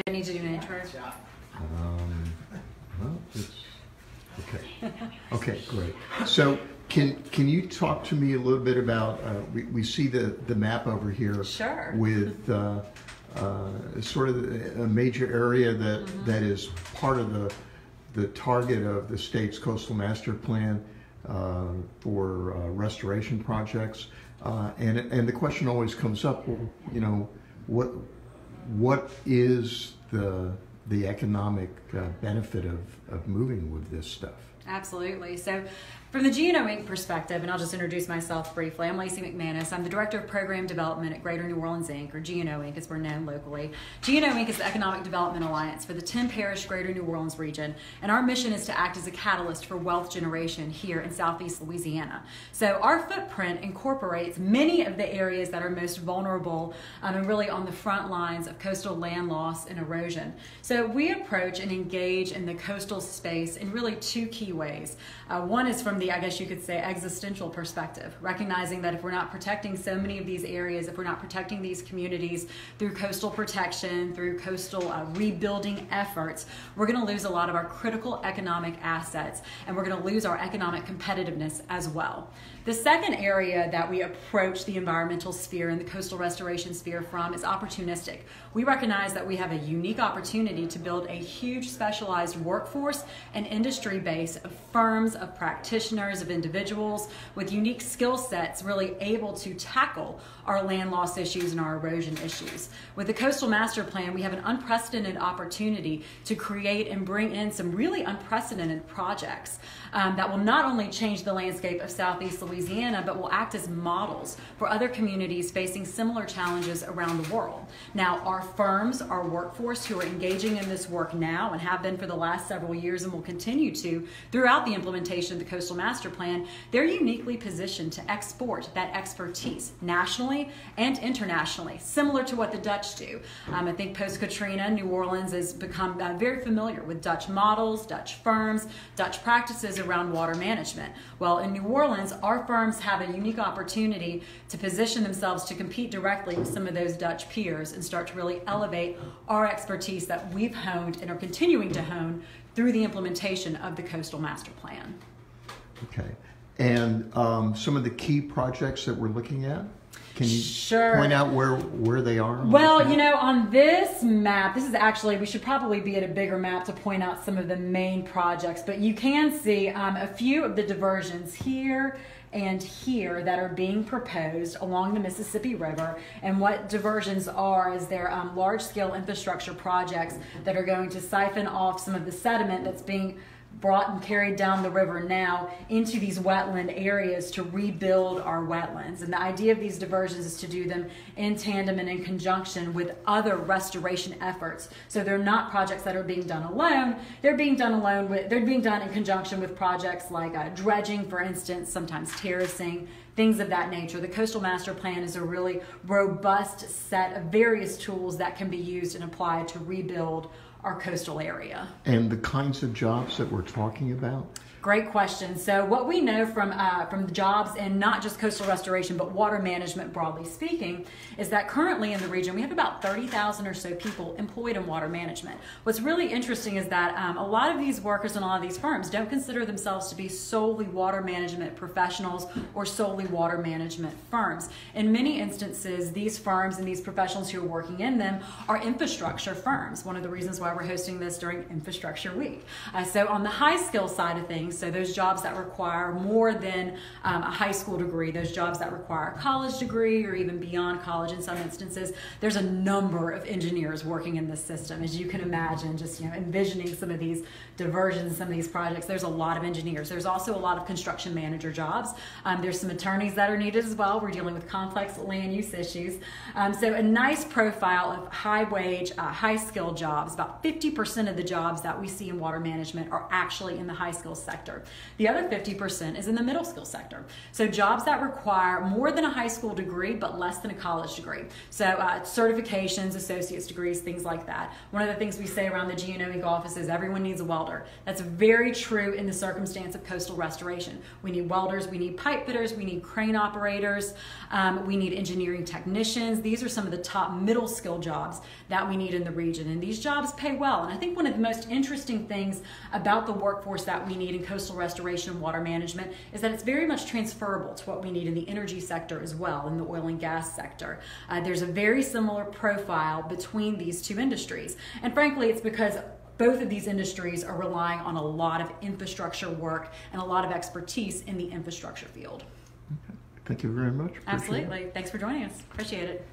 I need to do an intro. Well, okay. Okay, great. So can you talk to me a little bit about, we see the map over here. Sure. With sort of a major area that is part of the target of the state's coastal master plan for restoration projects. And the question always comes up, well, you know, what is the economic benefit of moving with this stuff? Absolutely. So from the GNO Inc. perspective, and I'll just introduce myself briefly, I'm Lacy McManus. I'm the Director of Program Development at Greater New Orleans Inc., or GNO Inc. as we're known locally. GNO Inc. is the Economic Development Alliance for the 10-parish Greater New Orleans region, and our mission is to act as a catalyst for wealth generation here in Southeast Louisiana. So our footprint incorporates many of the areas that are most vulnerable and really on the front lines of coastal land loss and erosion. So we approach and engage in the coastal space in really two key ways. One is from the, I guess you could say, existential perspective, recognizing that if we're not protecting so many of these areas, if we're not protecting these communities through coastal protection, through coastal rebuilding efforts, we're going to lose a lot of our critical economic assets, and we're going to lose our economic competitiveness as well. The second area that we approach the environmental sphere and the coastal restoration sphere from is opportunistic. We recognize that we have a unique opportunity to build a huge specialized workforce and industry base of firms, of practitioners, of individuals with unique skill sets really able to tackle our land loss issues and our erosion issues. With the Coastal Master Plan, we have an unprecedented opportunity to create and bring in some really unprecedented projects that will not only change the landscape of Southeast Louisiana, but will act as models for other communities facing similar challenges around the world. Now, our firms, our workforce who are engaging in this work now and have been for the last several years and will continue to throughout the implementation of the Coastal Master Plan, they're uniquely positioned to export that expertise nationally and internationally, similar to what the Dutch do. I think post-Katrina, New Orleans has become very familiar with Dutch models, Dutch firms, Dutch practices around water management. Well, in New Orleans, our firms have a unique opportunity to position themselves to compete directly with some of those Dutch peers and start to really elevate our expertise that we've honed and are continuing to hone through the implementation of the Coastal Master Plan. Okay. And some of the key projects that we're looking at? Can you point out where they are? Well, you know, on this map, this is actually, we should probably be at a bigger map to point out some of the main projects, but you can see a few of the diversions here and here that are being proposed along the Mississippi River. And what diversions are is they're large-scale infrastructure projects that are going to siphon off some of the sediment that's being brought and carried down the river now into these wetland areas to rebuild our wetlands. And the idea of these diversions is to do them in tandem and in conjunction with other restoration efforts. So they're not projects that are being done alone. They're being done in conjunction with projects like dredging, for instance, sometimes terracing, things of that nature. The Coastal Master Plan is a really robust set of various tools that can be used and applied to rebuild our coastal area. And the kinds of jobs that we're talking about? Great question. So what we know from the jobs and not just coastal restoration, but water management broadly speaking, is that currently in the region we have about 30,000 or so people employed in water management. What's really interesting is that a lot of these workers and a lot of these firms don't consider themselves to be solely water management professionals or solely water management firms. In many instances, these firms and these professionals who are working in them are infrastructure firms. One of the reasons why we're hosting this during Infrastructure Week. So on the high skill side of things, so those jobs that require more than a high school degree, those jobs that require a college degree or even beyond college in some instances, there's a number of engineers working in this system. As you can imagine, just envisioning some of these diversions, some of these projects, there's a lot of engineers. There's also a lot of construction manager jobs. There's some attorneys that are needed as well. We're dealing with complex land use issues. So a nice profile of high wage, high skill jobs. About 50% of the jobs that we see in water management are actually in the high skill sector. The other 50% is in the middle skill sector. So jobs that require more than a high school degree but less than a college degree. So certifications, associate's degrees, things like that. One of the things we say around the GNO Inc. office is everyone needs a welder. That's very true in the circumstance of coastal restoration. We need welders, we need pipe fitters, we need crane operators. We need engineering technicians. These are some of the top middle skill jobs that we need in the region, and these jobs pay well. And I think one of the most interesting things about the workforce that we need in coastal restoration and water management is that it's very much transferable to what we need in the energy sector as well, in the oil and gas sector. There's a very similar profile between these two industries, and frankly it's because both of these industries are relying on a lot of infrastructure work and a lot of expertise in the infrastructure field. Okay. Thank you very much. Appreciate Absolutely. Thanks for joining us. Appreciate it.